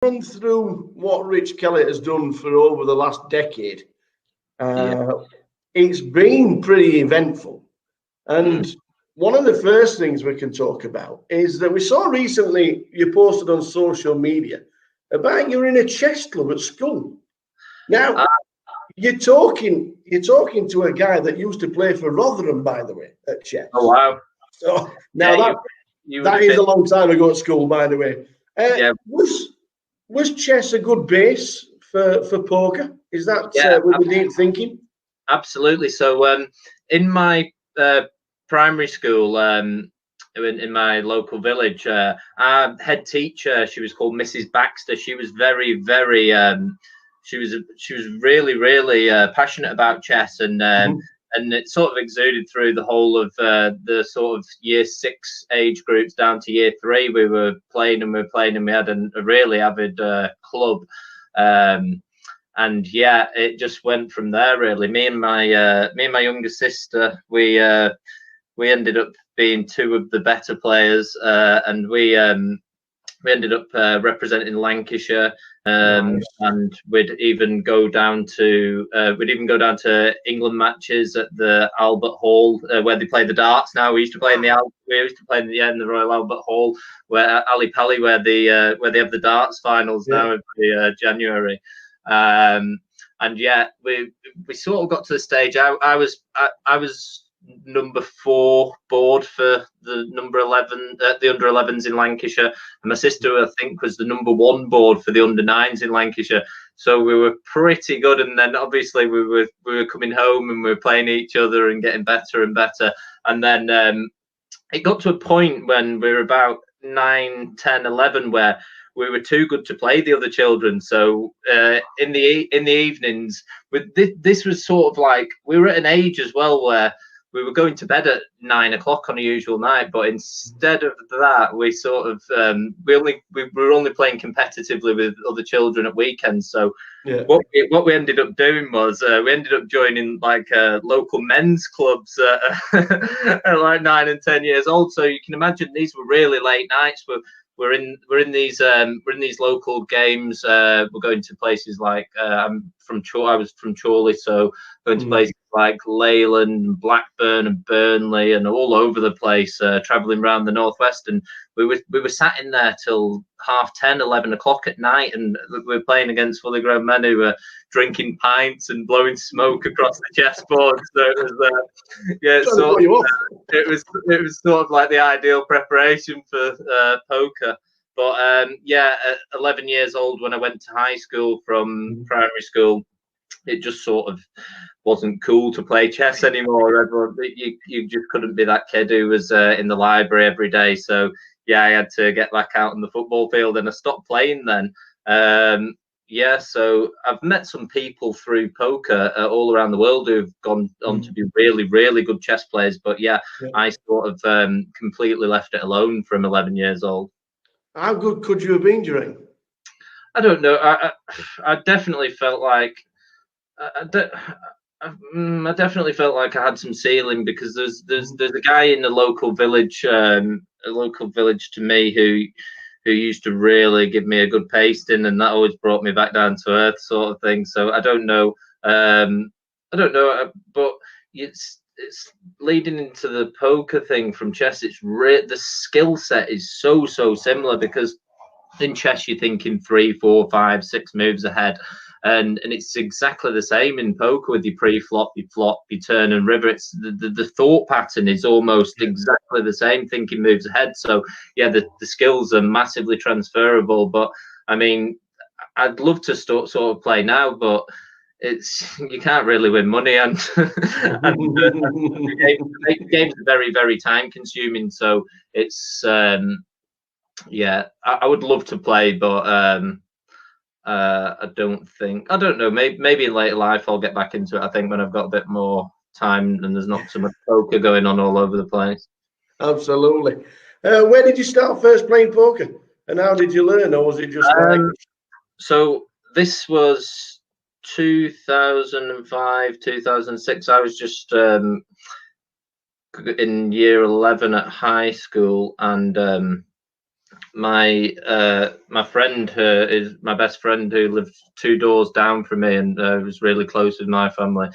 run through what Rich Kelly has done for over the last decade. It's been pretty eventful. And one of the first things we can talk about is that we saw recently you posted on social media about you're in a chess club at school. Now, you're talking to a guy that used to play for Rotherham, by the way, at chess. Oh, wow. So now that is a long time ago at school, by the way. Was chess a good base for poker? Is that what you deep thinking? Absolutely. So in my primary school, in my local village, our head teacher, she was called Mrs. Baxter. She was very, very she was really, really passionate about chess, and it sort of exuded through the whole of the sort of year 6 age groups down to year 3. We were playing and we had a really avid club. And yeah, it just went from there really. Me and my younger sister, we ended up being 2 of the better players, and we ended up representing Lancashire, nice. And we'd even go down to England matches at the Albert Hall, where they play the darts. Now we used to play in the Royal Albert Hall, where Ali Pali, where they have the darts finals now every January. And yeah, we sort of got to the stage. I was number 4 board for the number 11 the under 11s in Lancashire, and my sister I think was the number 1 board for the under 9s in Lancashire. So we were pretty good, and then obviously we were coming home and we were playing each other and getting better and better. And then it got to a point when we were about 9, 10, 11 where we were too good to play the other children. So in the evenings, this was sort of like, we were at an age as well where we were going to bed at 9 o'clock on a usual night, but instead of that, we sort of we were only playing competitively with other children at weekends. So what we ended up doing was we ended up joining like local men's clubs at like 9 and 10 years old. So you can imagine these were really late nights. We're in these local games. We're going to places like I was from Chorley, so going to places like Leyland, Blackburn, and Burnley, and all over the place. Travelling around the northwest, and we were sat in there till 10:30, 11 o'clock at night, and we were playing against fully grown men who were drinking pints and blowing smoke across the chessboard. So it was it was sort of like the ideal preparation for poker. But at 11 years old, when I went to high school from primary school, it just sort of wasn't cool to play chess anymore. Everyone, you just couldn't be that kid who was in the library every day. So yeah, I had to get back out on the football field, and I stopped playing then. So I've met some people through poker all around the world who've gone on to be really, really good chess players. But I sort of completely left it alone from 11 years old. How good could you have been, during? I don't know. I definitely felt like I definitely felt like I had some ceiling, because there's a guy in the local village, to me, who used to really give me a good pasting, and that always brought me back down to earth, sort of thing. So I don't know, but it's leading into the poker thing from chess. It's the skill set is so similar, because in chess you're thinking 3, 4, 5, 6 moves ahead, and it's exactly the same in poker with your pre-flop, your flop, your turn and river. It's the thought pattern is almost exactly the same, thinking moves ahead. So the skills are massively transferable. But I mean, I'd love to sort of play now, but you can't really win money, and the games are very, very time consuming. So it's I would love to play, but I don't know. Maybe in later life I'll get back into it. I think when I've got a bit more time and there's not so much poker going on all over the place. Absolutely. Where did you start first playing poker, and how did you learn, or was it just So this was 2005, 2006. I was just in year 11 at high school, and my friend is my best friend who lived 2 doors down from me and was really close with my family.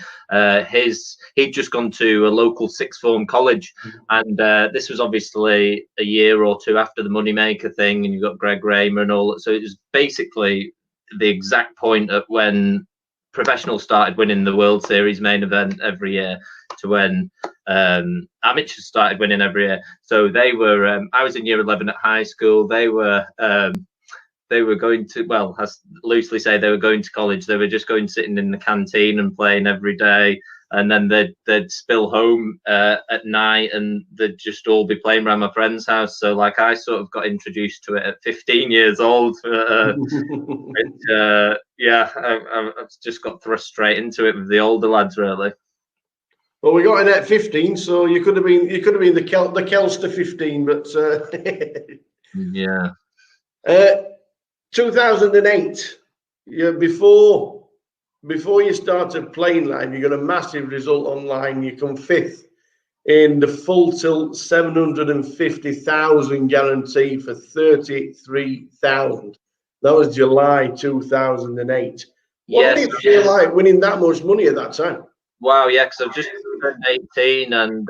He'd just gone to a local sixth form college, and this was obviously a year or two after the Moneymaker thing, and you got Greg Raymer and all. So it was basically the exact point at when professionals started winning the World Series main event every year to when amateurs started winning every year. So they were I was in year 11 at high school. They were going to, well, as loosely say, they were going to college. They were just going sitting in the canteen and playing every day, and then they'd spill home at night, and they'd just all be playing around my friend's house. So like I sort of got introduced to it at 15 years old. Yeah, I've just got thrust straight into it with the older lads, really. Well, we got in at 15, so you could have been the Kelster 15, but yeah. 2008, before you started playing live, you got a massive result online. You come 5th in the full tilt 750,000 guarantee for 33,000. That was July 2008. What did it feel like winning that much money at that time? Wow, yeah, because I've just turned 18, and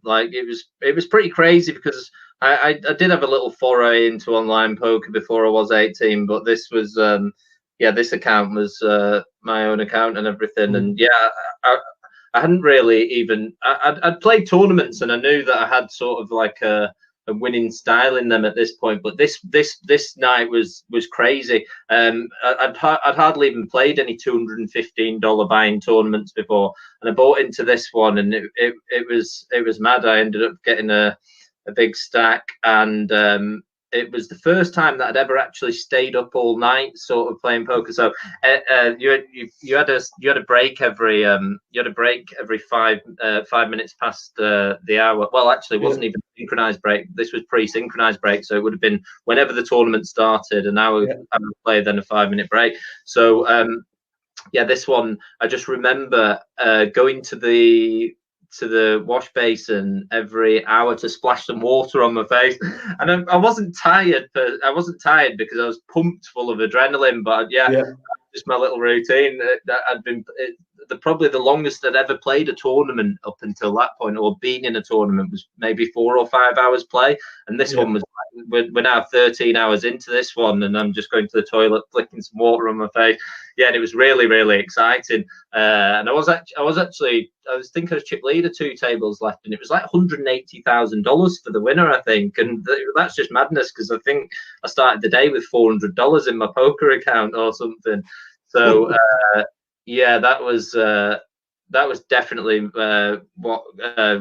like it was pretty crazy because I did have a little foray into online poker before I was 18, but this was this account was my own account and everything, and yeah, I hadn't really even I'd played tournaments and I knew that I had sort of like a winning style in them at this point, but this night was crazy. I'd hardly even played any $215 buy-in tournaments before, and I bought into this one, and it was mad. I ended up getting a big stack, and it was the first time that I'd ever actually stayed up all night, sort of playing poker. So you had a break every 5 minutes past the hour. Well, actually, it wasn't even a synchronized break. This was pre-synchronized break, so it would have been whenever the tournament started, an hour play, then a 5-minute break. So this one, I just remember going to the wash basin every hour to splash some water on my face, and I wasn't tired, but I wasn't tired because I was pumped full of adrenaline. But just my little routine. I'd been probably the longest I'd ever played a tournament up until that point, or been in a tournament, was maybe 4 or 5 hours play, and this one was we're now 13 hours into this one, and I'm just going to the toilet, flicking some water on my face. Yeah, and it was really, really exciting. And I was thinking I was chip leader 2 tables left, and it was like $180,000 for the winner, I think. And that's just madness, because I think I started the day with $400 in my poker account or something. So that was definitely what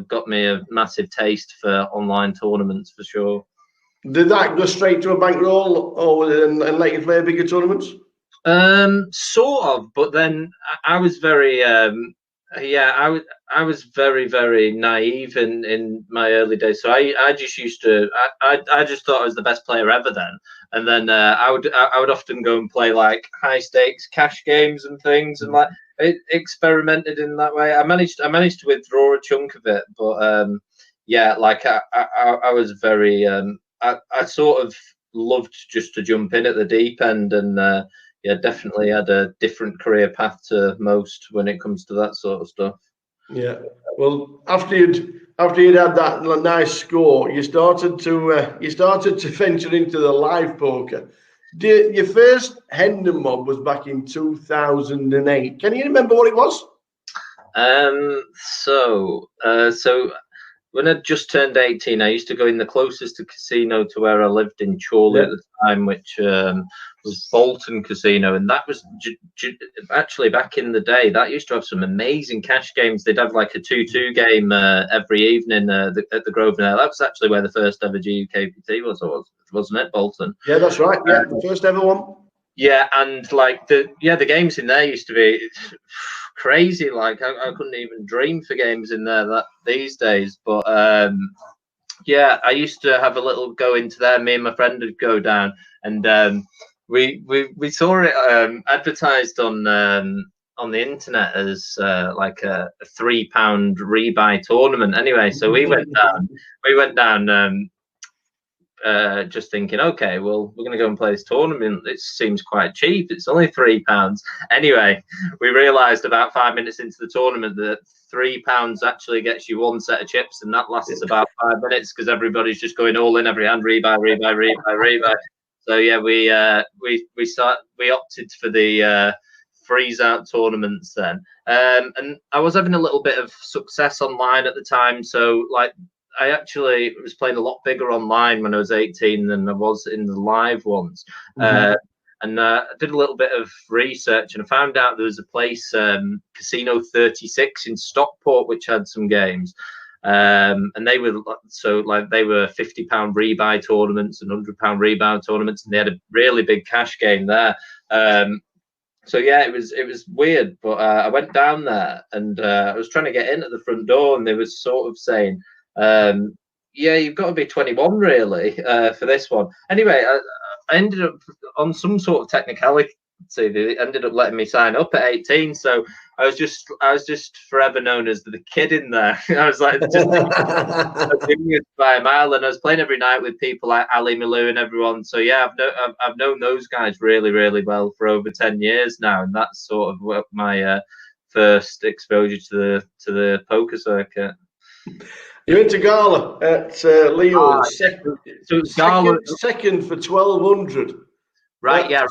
got me a massive taste for online tournaments, for sure. Did that go straight to a bankroll, or and let you play bigger tournaments? Sort of, but then I was very I was very, very naive in my early days. So I just used to I just thought I was the best player ever then, and then I would often go and play like high stakes cash games and things, and like experimented in that way. I managed to withdraw a chunk of it, but like I was very I sort of loved just to jump in at the deep end, and definitely had a different career path to most when it comes to that sort of stuff. Yeah. Well, after you'd had that nice score, you started to venture into the live poker. Your first Hendon mob was back in 2008. Can you remember what it was? So when I just turned 18, I used to go in the closest to casino to where I lived in Chorley at the time, which was Bolton Casino, and that was actually back in the day. That used to have some amazing cash games. They'd have like a 2-2 game every evening at the Grosvenor. That was actually where the first ever GUKPT was, wasn't it, Bolton? Yeah, that's right. Yeah, the first ever one. Yeah, and like the games in there used to be crazy. Like I couldn't even dream for games in there these days. But I used to have a little go into there. Me and my friend would go down, and we saw it advertised on the internet as like a £3 rebuy tournament. Anyway, so we went down. just thinking, okay, well, we're going to go and play this tournament. It seems quite cheap. It's only £3. Anyway, we realised about 5 minutes into the tournament that £3 actually gets you one set of chips, and that lasts about 5 minutes because everybody's just going all in, every hand, rebuy, rebuy, rebuy, rebuy. So yeah, we opted for the freeze out tournaments then, and I was having a little bit of success online at the time. So like, I actually was playing a lot bigger online when I was 18 than I was in the live ones. And I did a little bit of research, and I found out there was a place, Casino 36 in Stockport, which had some games. And they were they were £50 rebuy tournaments and £100 rebound tournaments, and they had a really big cash game there. So yeah, it was weird, but I went down there, and I was trying to get in at the front door, and they were sort of saying, yeah, you've got to be 21 really for this one. Anyway, I ended up on some sort of technicality. They ended up letting me sign up at 18, so I was just forever known as the kid in there. I was like just by a mile, and I was playing every night with people like Ali Malou and everyone. So yeah, I've known those guys really, really well for over 10 years now, and that's sort of my first exposure to the poker circuit. You went to Gala at Leo's. So Gala second for 1200. Right, yeah,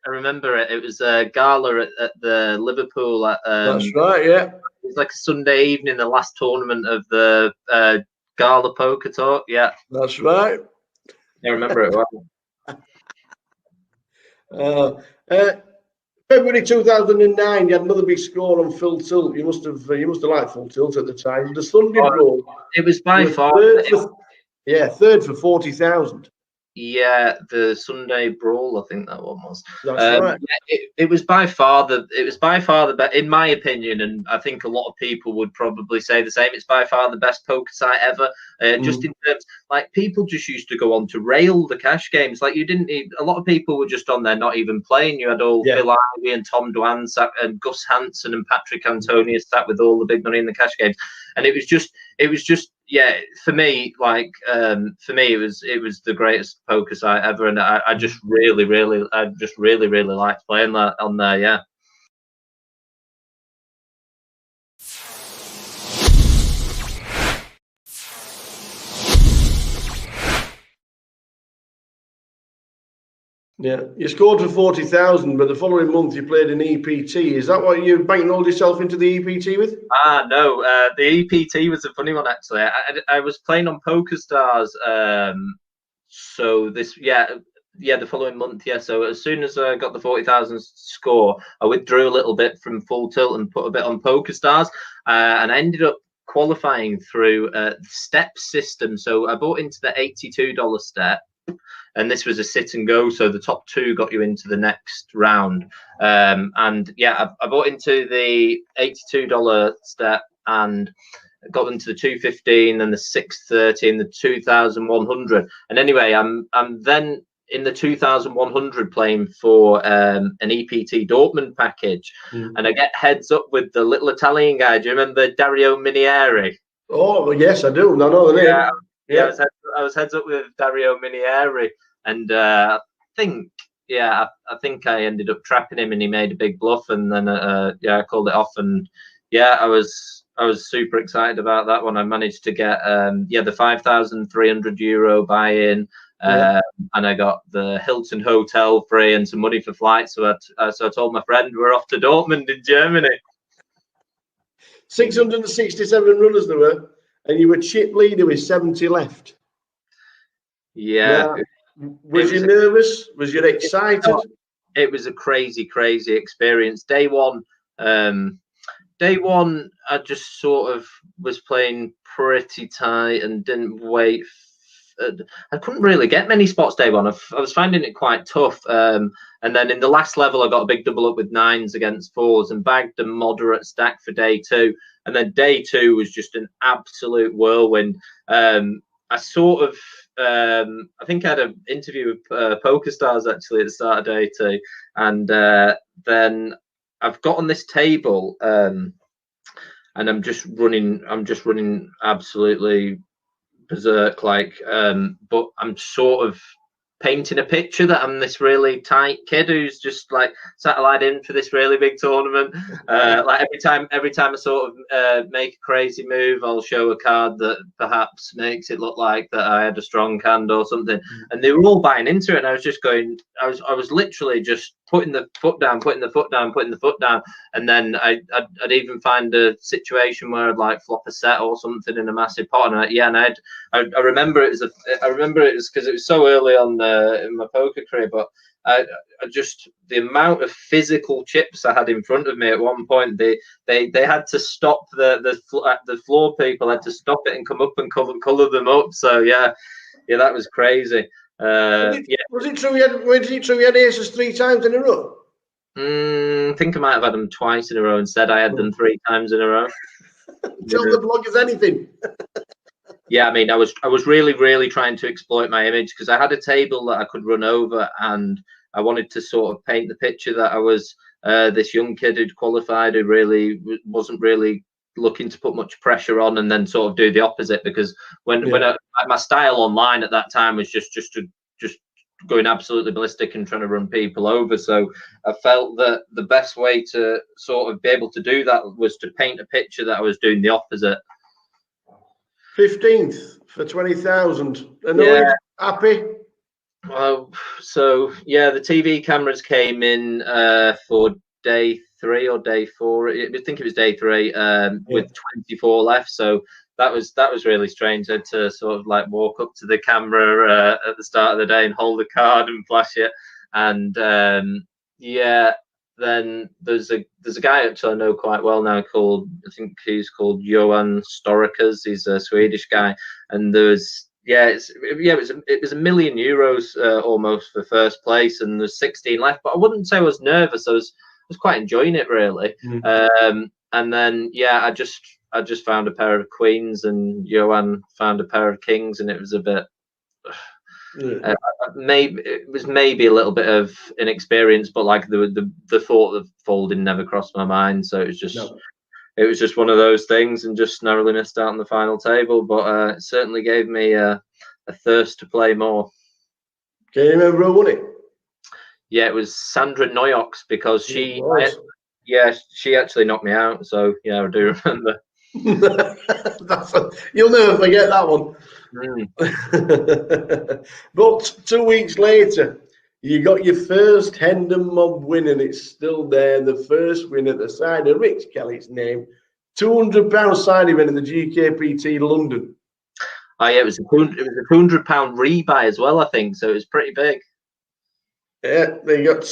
I remember it. It was a Gala at the Liverpool. That's right, yeah. It was like a Sunday evening, the last tournament of the Gala Poker Talk. Yeah, that's right. I remember it well. February 2009, you had another big score on Full Tilt. You must have liked Full Tilt at the time. The Sunday Brawl. It was by far third for 40,000. Yeah, the Sunday Brawl, I think that one was. That's right. Yeah, it was by far the best, in my opinion, and I think a lot of people would probably say the same. It's by far the best poker site ever. Just in terms, like, people just used to go on to rail the cash games. Like, you didn't need, a lot of people were just on there not even playing. You had all Phil Ivey and Tom Dwan sat, and Gus Hansen and Patrick Antonius sat with all the big money in the cash games, and it was just yeah, for me, like it was the greatest poker site ever, and I just really liked playing that on there. Yeah. Yeah, you scored for 40,000, but the following month you played an EPT. Is that what you bankrolled yourself into the EPT with? No, the EPT was a funny one actually. I was playing on PokerStars, so this the following month, yeah. So as soon as I got the 40,000 score, I withdrew a little bit from Full Tilt and put a bit on PokerStars, and I ended up qualifying through the step system. So I bought into the $82 step. And this was a sit and go, so the top two got you into the next round. And yeah, I bought into the $82 step and got into the 215 and the 630 and the 2,100. And anyway, I'm then in the 2,100 playing for an EPT Dortmund package, and I get heads up with the little Italian guy. Do you remember Dario Minieri? Oh yes, I do. No, the name. Yeah, I was heads up with Dario Minieri, and I think I ended up trapping him, and he made a big bluff, and then I called it off, and yeah, I was super excited about that one. I managed to get the €5,300 buy-in, and I got the Hilton hotel free and some money for flights. So I told my friend we're off to Dortmund in Germany. 667 runners there were. And you were chip leader with 70 left. Yeah. Was you nervous? Was you excited? It was a crazy experience. Day one, I just sort of was playing pretty tight and didn't wait. I couldn't really get many spots day one. I was finding it quite tough. And then in the last level, I got a big double up with 9s against 4s and bagged a moderate stack for day two. And then day two was just an absolute whirlwind. I sort of, I think I had an interview with PokerStars actually at the start of day two. And then I've got on this table and I'm just running absolutely berserk, like, but I'm sort of painting a picture that I'm this really tight kid who's just like satellite in for this really big tournament. Like every time I sort of make a crazy move, I'll show a card that perhaps makes it look like that I had a strong hand or something. And they were all buying into it, and I was just going, I was literally just putting the foot down, putting the foot down, putting the foot down, and then I'd even find a situation where I'd like flop a set or something in a massive pot, and I remember it was because it was so early on in my poker career, but I just, the amount of physical chips I had in front of me at one point, they had to stop the floor people had to stop it and come up and color them up. So yeah, that was crazy. Was it true you had aces 3 times in a row? I think I might have had them twice in a row. Instead, I had them 3 times in a row. Tell the bloggers anything. Yeah, I mean, I was really, really trying to exploit my image, because I had a table that I could run over, and I wanted to sort of paint the picture that I was this young kid who'd qualified, who really wasn't really looking to put much pressure on, and then sort of do the opposite, because when my style online at that time was just going absolutely ballistic and trying to run people over. So I felt that the best way to sort of be able to do that was to paint a picture that I was doing the opposite. 15th for 20,000. Annoyed? Happy? So yeah, the TV cameras came in for day 3 or day 4. I think it was day 3, with 24 left. So that was really strange. I had to sort of like walk up to the camera at the start of the day and hold the card and flash it. And then there's a guy actually I know quite well now called, I think he's called Johan Storikers. He's a Swedish guy, and it was €1 million almost for first place, and there's 16 left. But I wouldn't say I was nervous. I was quite enjoying it, really. And then I just found a pair of queens, and Johan found a pair of kings, and it was a bit. Maybe it was maybe a little bit of inexperience, but like the thought of folding never crossed my mind. So it was just one of those things, and just narrowly missed out on the final table. But it certainly gave me a thirst to play more. Can you remember who won it? Yeah, it was Sandra Noyox, because she actually knocked me out. So yeah, I do remember. You'll never forget that one. But 2 weeks later, you got your first Hendon Mob win, and it's still there. The first win at the side of Rich Kelly's name. £200 side event in the GUKPT London. Oh yeah, it was a £200 rebuy as well, I think. So it was pretty big. Yeah, they got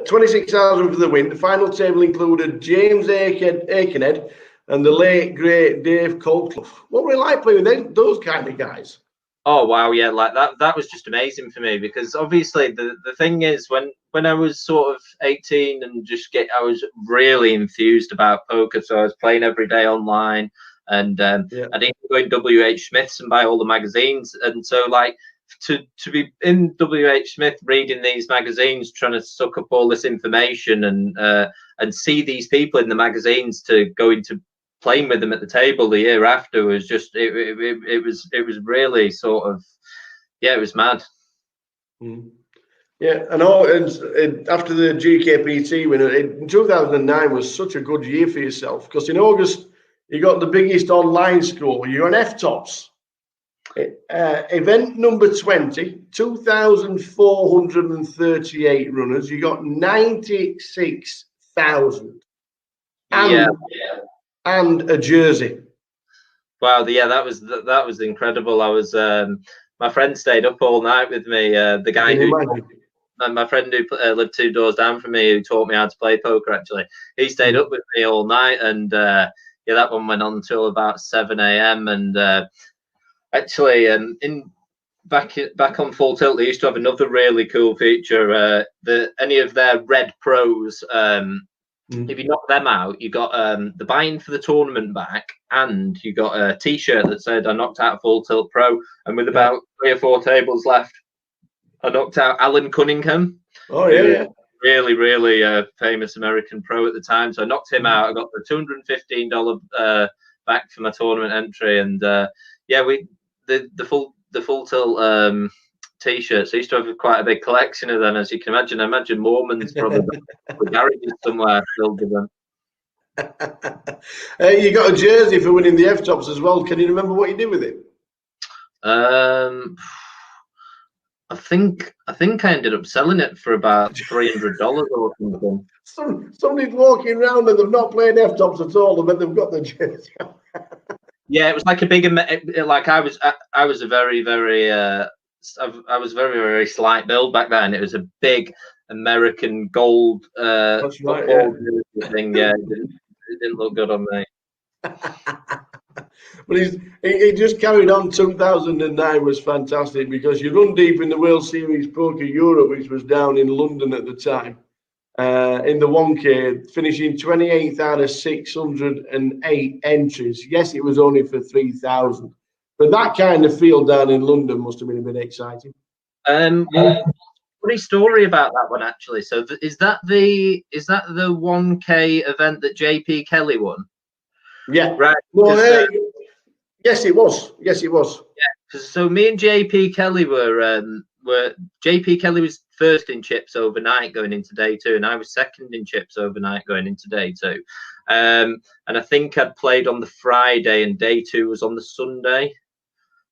26,000 for the win. The final table included James Aikenhead and the late great Dave Colclough. What were it like playing with those kind of guys? Oh wow, yeah, like that was just amazing for me, because obviously the thing is, when I was sort of 18 and I was really enthused about poker, so I was playing every day online, and I'd even go in WH Smith's and buy all the magazines, and so like to be in WH Smith reading these magazines, trying to suck up all this information, and see these people in the magazines to go into playing with them at the table the year after was just it was really sort of it was mad. Yeah, I know. And after the GUKPT win in 2009 was such a good year for yourself, because in August you got the biggest online score. You're on FTOPS. Event number 20, 2,438 runners. You got 96,000. And a jersey. Wow, yeah, that was incredible. I was my friend stayed up all night with me. The guy my friend who lived 2 doors down from me, who taught me how to play poker, actually, he stayed up with me all night, and that one went on until about 7 a.m. And actually, back on Full Tilt, they used to have another really cool feature. Any of their red pros. If you knock them out, you got the buy-in for the tournament back, and you got a T-shirt that said "I knocked out a Full Tilt Pro." And with about 3 or 4 tables left, I knocked out Alan Cunningham. Oh yeah, really, really famous American pro at the time. So I knocked him out. I got the $215 back for my tournament entry, and the full tilt t-shirts. I used to have quite a big collection of them, as you can imagine. I imagine Mormons probably garages somewhere filled with them. You got a jersey for winning the FTOPS as well. Can you remember what you did with it? I think I ended up selling it for about $300 or something. Somebody's walking around and they've not played FTOPS at all, but they've got the jersey. Yeah, it was like a big, like I was a very, very, I was very, very slight build back then. It was a big American gold That's right, yeah. thing. Yeah, it didn't look good on me. But he just carried on. 2009 was fantastic because you run deep in the World Series Poker Europe, which was down in London at the time. In the 1K, finishing 28th out of 608 entries. Yes, it was only for 3,000, but that kind of field down in London must have been a bit exciting. Funny story about that one actually. So is that the 1K event that JP Kelly won? Yeah. Right. Well, yes, it was. Yes, it was. Yeah. So me and JP Kelly were JP Kelly was first in chips overnight going into day 2, and I was second in chips overnight going into day 2. And I think I'd played on the Friday, and day 2 was on the Sunday.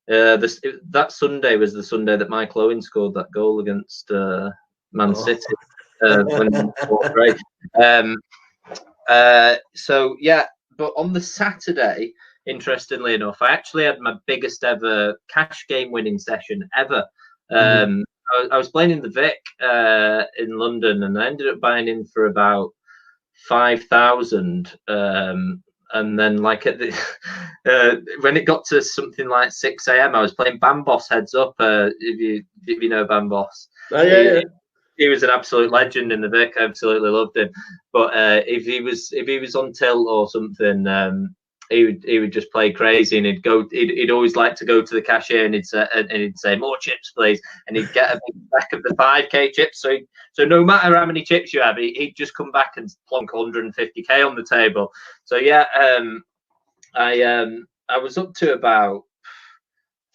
That Sunday was the Sunday that Michael Owen scored that goal against Man City. So yeah, but on the Saturday, interestingly enough, I actually had my biggest ever cash game winning session ever. I was playing in the Vic in London, and I ended up buying in for about 5,000. And then, like at the when it got to something like 6 a.m., I was playing Bambos heads up. If you know Bambos, he was an absolute legend in the Vic. I absolutely loved him. But if he was on tilt or something, he would just play crazy, and he'd always like to go to the cashier, and he'd say more chips please, and he'd get a big stack of the 5K chips. So no matter how many chips you have, he'd just come back and plonk 150K on the table. So yeah, I was up to about,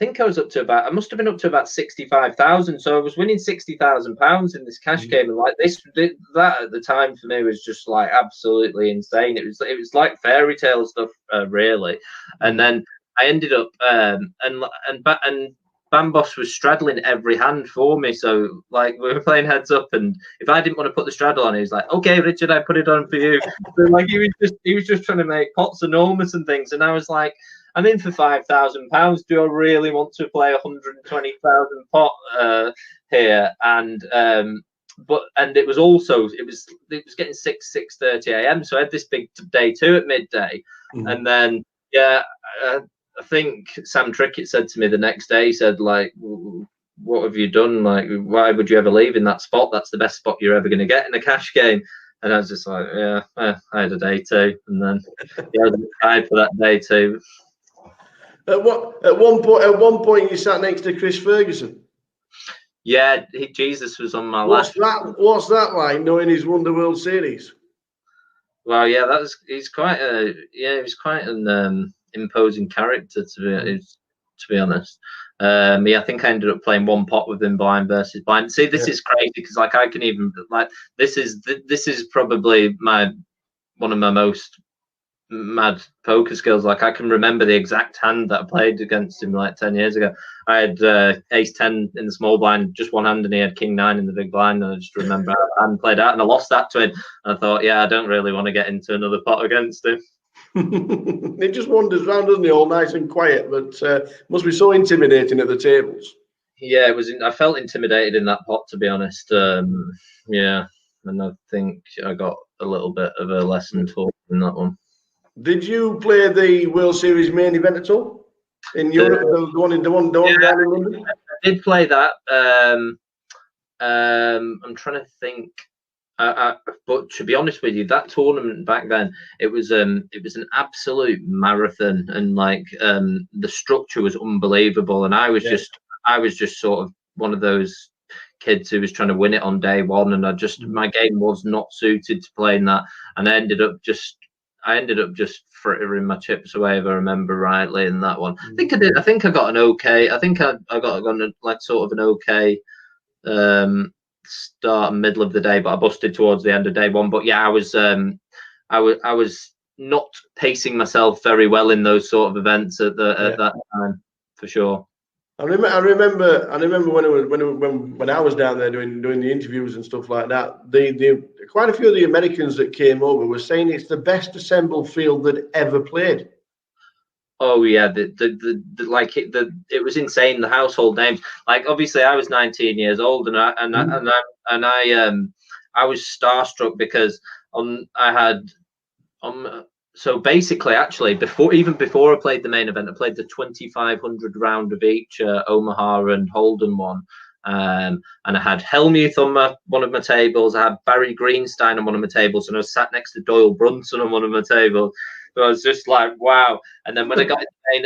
I must have been up to about 65,000. So I was winning £60,000 in this cash game, and like that at the time for me was just like absolutely insane. It was like fairy tale stuff, really. And then I ended up and Bambos was straddling every hand for me. So like we were playing heads up, and if I didn't want to put the straddle on, he was like, "Okay, Richard, I put it on for you." So like he was just trying to make pots enormous and things, and I was like, I'm in for £5,000. Do I really want to play 120,000 pot here? And it was getting 6:30 a.m. So I had this big day 2 at midday, and then I think Sam Trickett said to me the next day, he said, like, what have you done? Like, why would you ever leave in that spot? That's the best spot you're ever going to get in a cash game. And I was just like, yeah, I had a day 2, and then I was excited for that day 2. At one point, you sat next to Chris Ferguson. Yeah, Jesus was on my left. What's that like, knowing he's won the World Series? Well, yeah, he's quite an imposing character to be honest. I think I ended up playing one pot with him blind versus blind. See, this is crazy because like I can even like this is probably one of my most mad poker skills. Like I can remember the exact hand that I played against him like 10 years ago. I had ace 10 in the small blind, just one hand, and he had king 9 in the big blind, and I just remember I hadn't played out, and I lost that to him, and I thought, yeah, I don't really want to get into another pot against him. He just wanders around, doesn't he, all nice and quiet, but must be so intimidating at the tables. Yeah, it was. I felt intimidated in that pot, to be honest. Yeah, and I think I got a little bit of a lesson taught in that one. Did you play the World Series main event at all in Europe? The one down in London? I did play that. I'm trying to think. But to be honest with you, that tournament back then, it was an absolute marathon, and like the structure was unbelievable, and I was just sort of one of those kids who was trying to win it on day 1, and my game was not suited to playing that, and I ended up just I ended up just frittering my chips away, if I remember rightly, in that one. I think I did. I think I got an okay. I think I got like sort of an okay start middle of the day, but I busted towards the end of day one. But yeah, I was not pacing myself very well in those sort of events at that time, for sure. I remember when I was down there doing the interviews and stuff like that. The quite a few of the Americans that came over were saying it's the best assembled field that ever played. Oh yeah, it was insane. The household names, like obviously I was 19 years old, and I was starstruck because so basically, actually, before I played the main event, I played the 2500 round of each Omaha and Holden one, and I had Helmuth on one of my tables. I had Barry Greenstein on one of my tables, and I was sat next to Doyle Brunson on one of my tables. So I was just like, wow. And then when I got in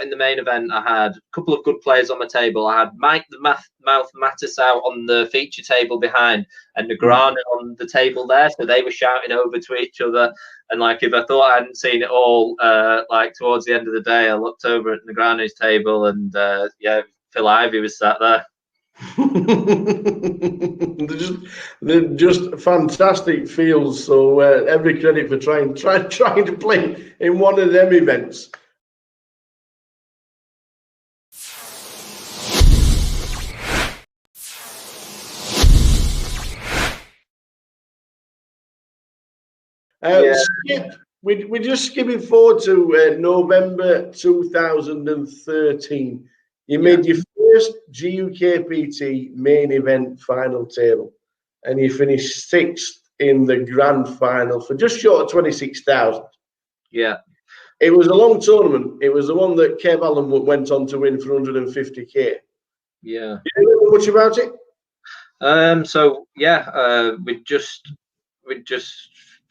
the main event, I had a couple of good players on my table. I had Mike the Mouth Mattis out on the feature table behind, and Negrano on the table there. So they were shouting over to each other. And like, if I thought I hadn't seen it all, like towards the end of the day, I looked over at Negrano's table, and Phil Ivey was sat there. they're just fantastic fields. So every credit for trying to play in one of them events. We're just skipping forward to November 2013. You made your first GUKPT main event final table, and you finished 6th in the grand final for just short of 26,000. Yeah. It was a long tournament. It was the one that Kev Allen went on to win for 150k. Yeah. Do you know much about it? We just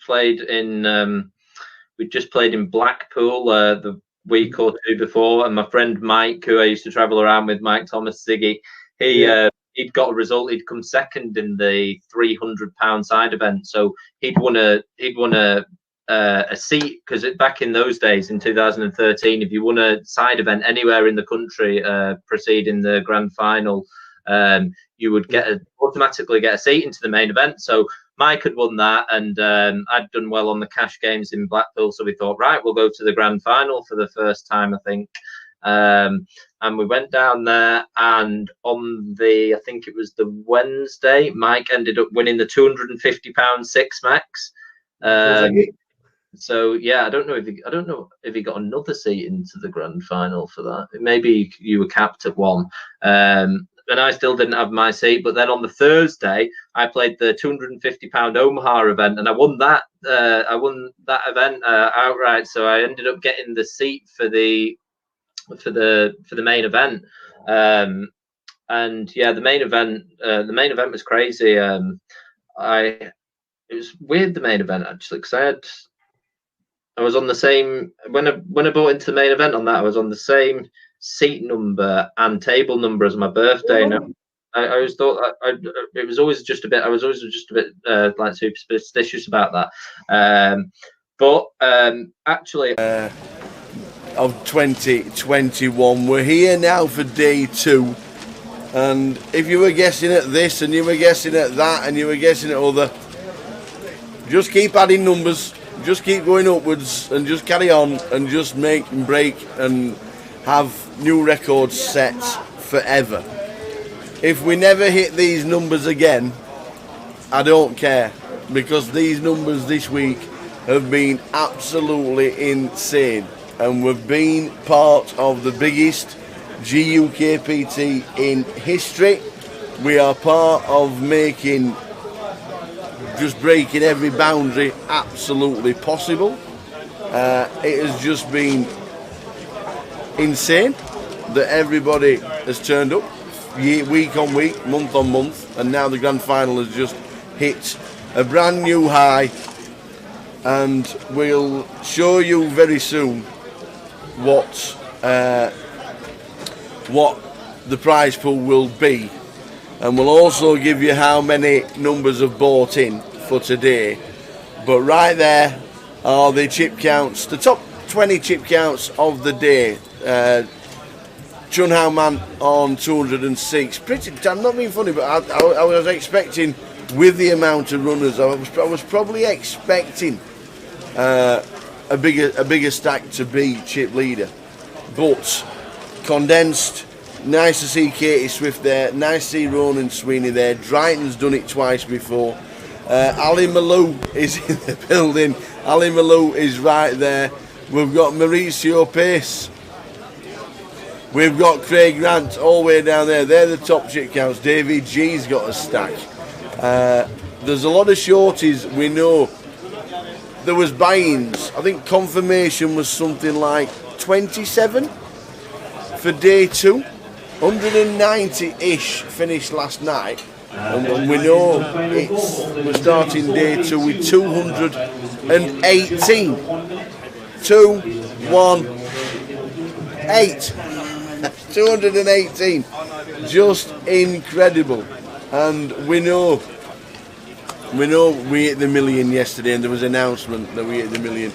played in Blackpool the week or two before, and my friend Mike, who I used to travel around with, Mike Thomas Ziggy, he'd got a result. He'd come second in the £300 side event, so he'd won a seat, because back in those days in 2013, if you won a side event anywhere in the country preceding the grand final, you would automatically get a seat into the main event. So Mike had won that, and I'd done well on the cash games in Blackpool, so we thought, right, we'll go to the grand final for the first time, I think. And we went down there, and on I think it was the Wednesday, Mike ended up winning the £250 six max. So yeah, I don't know if he got another seat into the grand final for that. Maybe you were capped at one. And I still didn't have my seat. But then on the Thursday, I played the £250 Omaha event, and I won that. Event outright. So I ended up getting the seat for the main event. And yeah, the main event was crazy. It was weird, the main event, actually, because I was on the same when I bought into the main event on that. I was on the same seat number and table number as my birthday. And I always thought it was always just a bit. I was always just a bit like superstitious about that. But actually, of 2021, we're here now for day 2. And if you were guessing at this, and you were guessing at that, and you were guessing at other, just keep adding numbers. Just keep going upwards, and just carry on, and just make and break and have new records set forever. If we never hit these numbers again, I don't care, because these numbers this week have been absolutely insane, and we've been part of the biggest GUKPT in history. We are part of just breaking every boundary absolutely possible. It has just been insane that everybody has turned up week on week, month on month, and now the grand final has just hit a brand new high, and we'll show you very soon what the prize pool will be, and we'll also give you how many numbers have bought in for today. But right there, are the chip counts, the top 20 chip counts of the day. Chun Hao Man on 206. I'm not being funny, but I was expecting, with the amount of runners, I was probably expecting a bigger stack to be chip leader. But condensed, nice to see Katie Swift there, nice to see Ronan Sweeney there. Drayton's done it twice before. Ali Malou is in the building. Ali Malou is right there. We've got Mauricio Pace. We've got Craig Grant all the way down there. They're the top chip counts. David G's got a stack. There's a lot of shorties, we know. There was buy-ins. I think confirmation was something like 27 for day 2. 190-ish finished last night. And we know we're starting day 2 with 218. 218. 218. Just incredible. And we know we hit the million yesterday, and there was an announcement that we hit the million.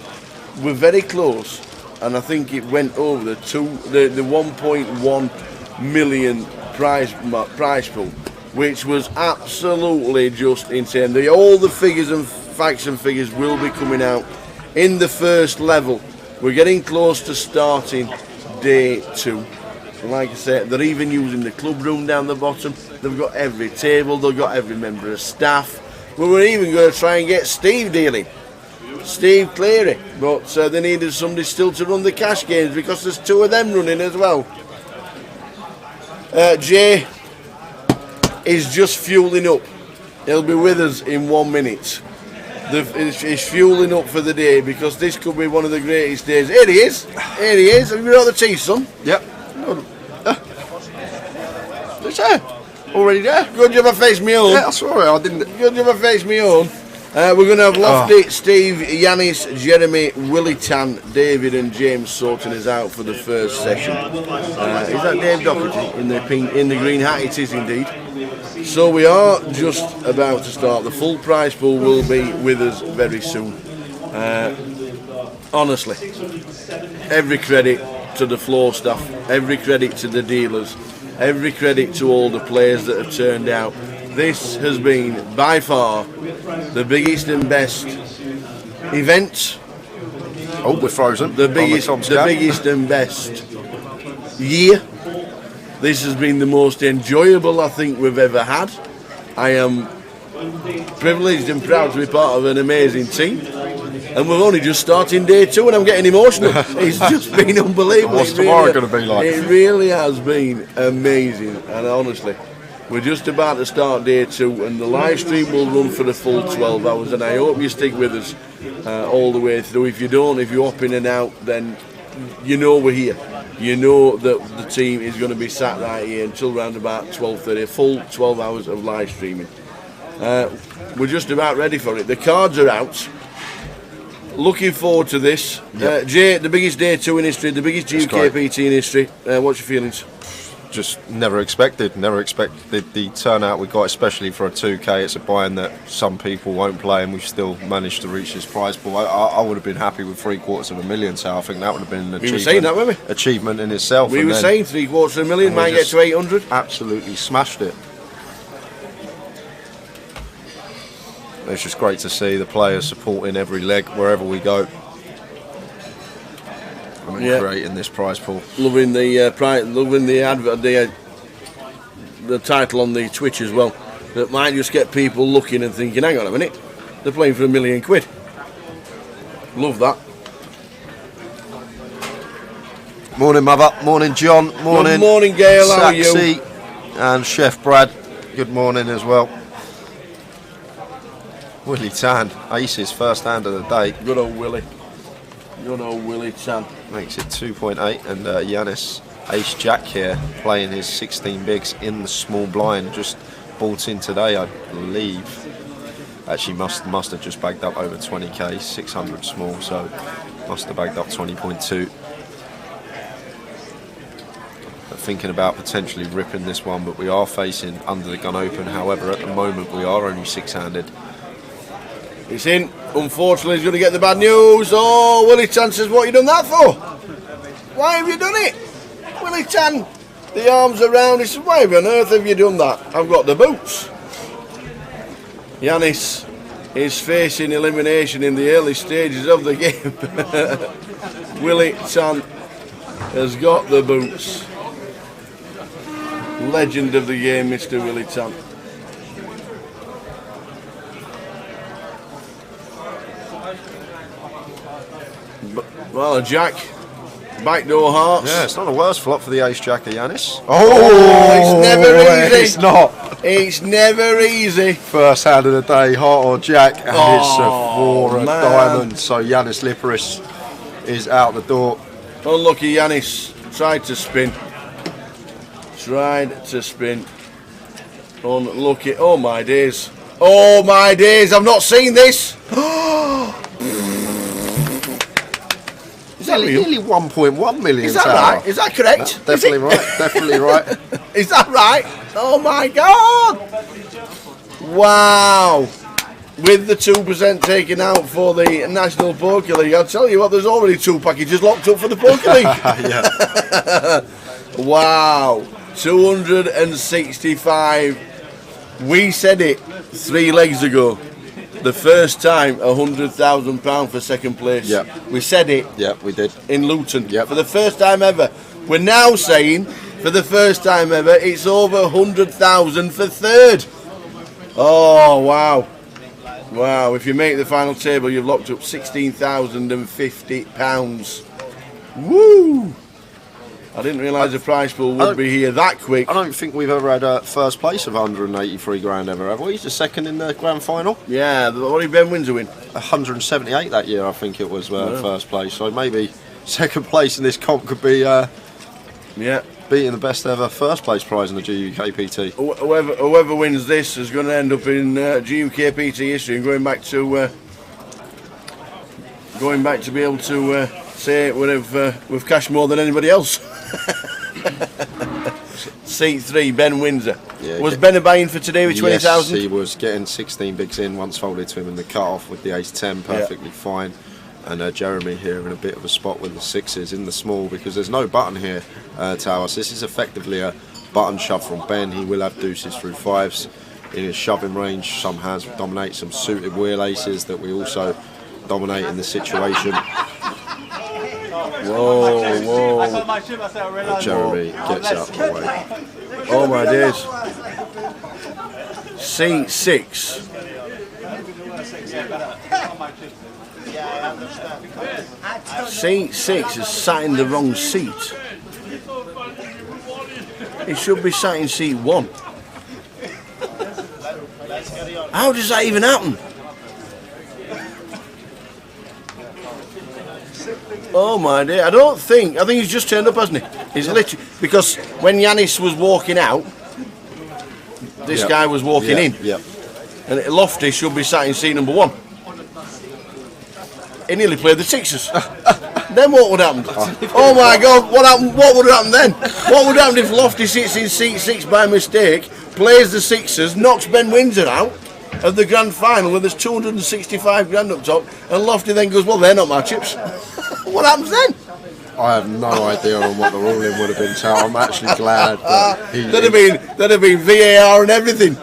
We're very close, and I think it went over the 1.1 million prize pool, which was absolutely just insane. All the figures and facts and figures will be coming out in the first level. We're getting close to starting day 2. Like I said, they're even using the club room down the bottom. They've got every table, they've got every member of staff. We were even going to try and get Steve dealing, Steve Cleary, but they needed somebody still to run the cash games because there's 2 of them running as well. Jay is just fueling up. He'll be with us in 1 minute. He's fueling up for the day because this could be one of the greatest days. Here he is. Here he is. Have you brought the tea, son? Yep. It's there. Already there. Good job I faced me own. Yeah, that's alright. I didn't. Good job I faced me own. We're going to have Lofty, Steve, Yanis, Jeremy, Willie Tan, David and James sorting us out for the first session. Is that Dave Doherty in the green hat? It is indeed. So we are just about to start. The full prize pool will be with us very soon. Honestly, every credit to the floor staff, every credit to the dealers, every credit to all the players that have turned out. This has been by far the biggest and best event. Oh, we're frozen. The biggest and best year. This has been the most enjoyable I think we've ever had. I am privileged and proud to be part of an amazing team. And we're only just starting day 2 and I'm getting emotional. It's just been unbelievable. What's tomorrow going to be like? It really has been amazing. And honestly, we're just about to start day 2 and the live stream will run for the full 12 hours. And I hope you stick with us all the way through. If you don't, if you hop in and out, then you know we're here. You know that the team is going to be sat right here until around about 12:30. Full 12 hours of live streaming. We're just about ready for it. The cards are out. Looking forward to this. Yep. Jay, the biggest day 2 in history, the biggest GUKPT in history. What's your feelings? Just never expected the turnout we got, especially for a 2K. It's a buy-in that some people won't play, and we've still managed to reach this prize pool. I would have been happy with $750,000, so I think that would have been an achievement. We were saying that, weren't we? Achievement in itself. We were saying $750,000 might get to 800. Absolutely smashed it. It's just great to see the players supporting every leg wherever we go. Creating this prize pool. Loving the advert, the title on the Twitch as well. That might just get people looking and thinking, hang on a minute, they're playing for £1 million. Love that. Morning, Mother. Morning, John. Morning. Good morning, Gail. How are you? Saxy and Chef Brad. Good morning as well. Willie Tan, aces, first hand of the day. Good old Willie. Good old Willie Tan. Makes it 2.8, and Yanis Ace Jack here playing his 16 bigs in the small blind. Just bought in today, I believe. Actually, must have just bagged up over 20k, 600 small, so must have bagged up 20.2. Thinking about potentially ripping this one, but we are facing under the gun open. However, at the moment we are only 6-handed. It's in. Unfortunately, he's going to get the bad news. Oh, Willie Tan says, what have you done that for? Why have you done it? Willie Tan, the arms around. He says, why on earth have you done that? I've got the boots. Yanis is facing elimination in the early stages of the game. Willie Tan has got the boots. Legend of the game, Mr. Willie Tan. Well, a jack. Backdoor hearts. Yeah, it's not the worst flop for the ace jack of Yanis. Oh, it's never easy. It's not. It's never easy. First hand of the day, heart or jack, and it's a 4 of man. diamond. So Yanis Liparis is out the door. Unlucky Yanis. Tried to spin. Unlucky. Oh my days. Oh my days. I've not seen this. Is that real? Nearly 1.1 million. Is that right? Is that correct? Definitely right. Definitely right. Is that right? Oh my God! Wow! With the 2% taken out for the National Poker League, I'll tell you what, there's already 2 packages locked up for the Poker League. Yeah. Wow! 265. We said it 3 legs ago. The first time £100,000 for second place. Yeah. We said it. Yeah, we did. In Luton. Yep. For the first time ever. We're now saying, for the first time ever, it's over 100,000 for third. Oh, wow. Wow, if you make the final table, you've locked up £16,050. Woo! I didn't realise the prize pool would be here that quick. I don't think we've ever had a first place of 183 grand ever, have we? He's the second in the grand final. Yeah, what did Ben Windsor win? 178 that year, I think it was first place. So maybe second place in this comp could be beating the best ever first place prize in the GUKPT. Whoever wins this is going to end up in GUKPT history and going back to be able to say we've cashed more than anybody else. Seat 3, Ben Windsor. Yeah, was Ben a buy-in for today with 20,000? Yes, he was getting 16 bigs in once folded to him in the cut-off with the ace-10, perfectly fine. And Jeremy here in a bit of a spot with the 6s in the small because there's no button here to us. This is effectively a button shove from Ben. He will have deuces through 5s in his shoving range. Some hands will dominate, some suited wheel aces that we also dominate in the situation. Whoa. Jeremy gets out of the way. Oh my days. Seat 6. Seat 6 is sat in the wrong seat. It should be sat in seat 1. How does that even happen? Oh my dear, I think he's just turned up, hasn't he? He's literally, because when Yanis was walking out, this guy was walking in. Yep. And Lofty should be sat in seat number 1. He nearly played the 6s. Then what would happen? Oh my God, what happened? What would happen then? What would happen if Lofty sits in seat 6 by mistake, plays the 6s, knocks Ben Windsor out of the grand final where there's 265 grand up top, and Lofty then goes, well, they're not my chips. What happens then? I have no idea on what the ruling would have been, so I'm actually glad that there'd have been VAR and everything. I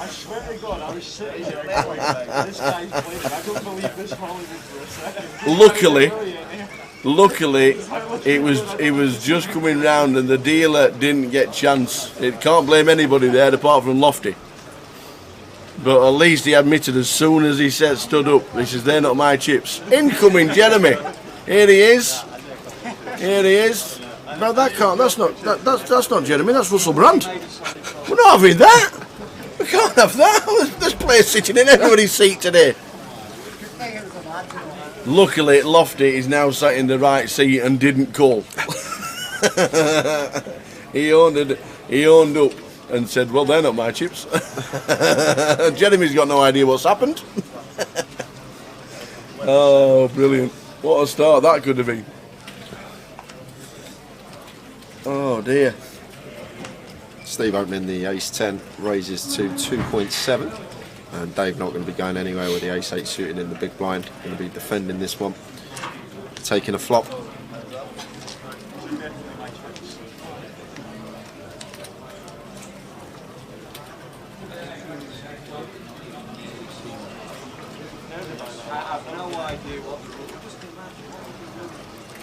swear to God, I was sitting there going like, this guy's playing. I don't believe this Hollywood for a second. Luckily, it was just coming round and the dealer didn't get chance. It can't blame anybody there apart from Lofty. But at least he admitted as soon as he stood up, he says, they're not my chips. Incoming Jeremy. Here he is. But that's not Jeremy, that's Russell Brand. We're not having that. We can't have that. There's players sitting in everybody's seat today. Luckily, Lofty is now sat in the right seat and didn't call. He owned up and said, well, they're not my chips. Jeremy's got no idea what's happened. Oh, brilliant. What a start that could have been. Oh, dear. Steve opening the ace-10, raises to 2.7. And Dave not going to be going anywhere with the ace-8 suited in the big blind. Going to be defending this one, taking a flop.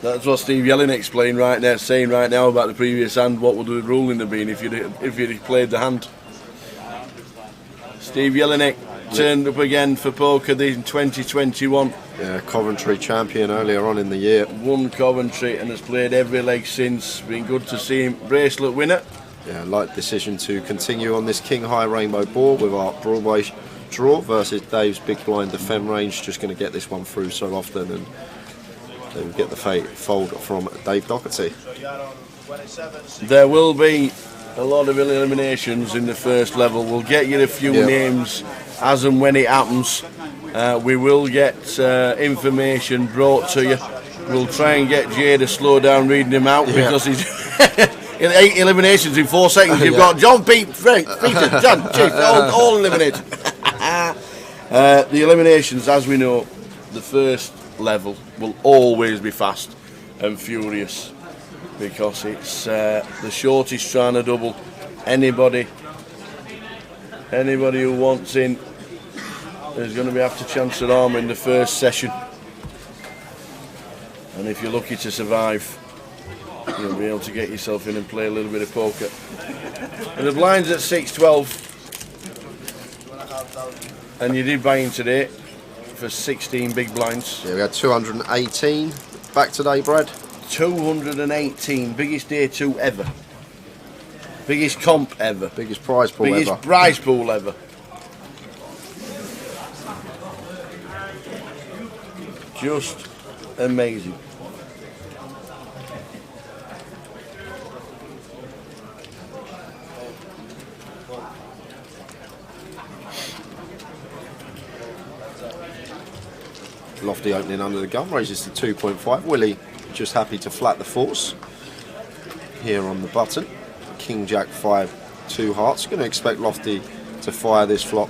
That's what Steve Yelling explained right now, saying right now about the previous hand. What would the ruling have been if you'd played the hand? Steve Jelinek turned up again for poker in 2021. Yeah, Coventry champion earlier on in the year. Won Coventry and has played every leg since. Been good to see him. Bracelet winner. Yeah, light decision to continue on this King High Rainbow board with our Broadway draw versus Dave's big blind defend range. Just going to get this one through so often, and then we get the fold from Dave Doherty. There will be a lot of eliminations in the first level. We'll get you a few names as and when it happens. We will get information brought to you. We'll try and get Jay to slow down reading them out because he's 8 eliminations in 4 seconds. You've got John, Pete, Frank, Peter, John, Chief, all eliminated. The eliminations, as we know, the first level will always be fast and furious because it's the shortest trying to double. Anybody who wants in is going to have to chance their arm in the first session, and if you're lucky to survive, you'll be able to get yourself in and play a little bit of poker. And the blind's at 612, and you did buy in today for 16 big blinds. Yeah, we had 218 back today, Brad. 218, biggest day 2 ever. Biggest comp ever. Biggest prize pool ever. Biggest prize pool ever. Just amazing. Lofty opening under the gun, raises to 2.5. Willie just happy to flat the force here on the button. King Jack 5, 2 hearts. Going to expect Lofty to fire this flop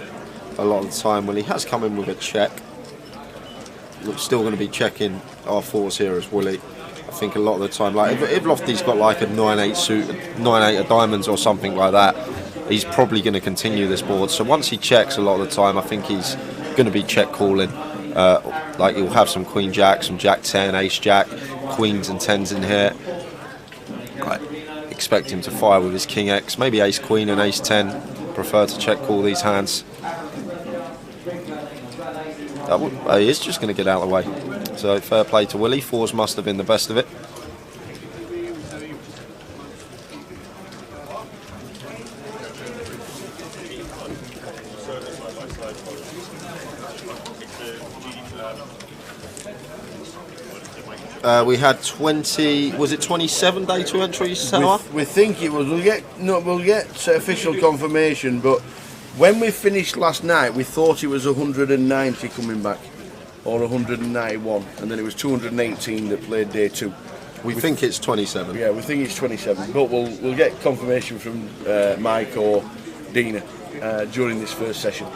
a lot of the time. Well, he has come in with a check. We're still going to be checking our fours here as Willie. I think a lot of the time, like if Lofty's got like a 9-8 suit, 9-8 of diamonds or something like that, he's probably going to continue this board. So once he checks a lot of the time, I think he's going to be check calling. Like he'll have some Queen Jack, some Jack 10, Ace Jack, Queens and 10s in here. Right. Expect him to fire with his King X, maybe Ace Queen and Ace 10. Prefer to check call these hands. He is just going to get out of the way. So fair play to Willie. Fours must have been the best of it. We had 20. Was it 27 day to entries? We think it was. We'll get official confirmation. But when we finished last night, we thought it was 190 coming back, or 191, and then it was 218 that played day 2. We think it's 27. Yeah, we think it's 27. But we'll get confirmation from Mike or Dina during this first session.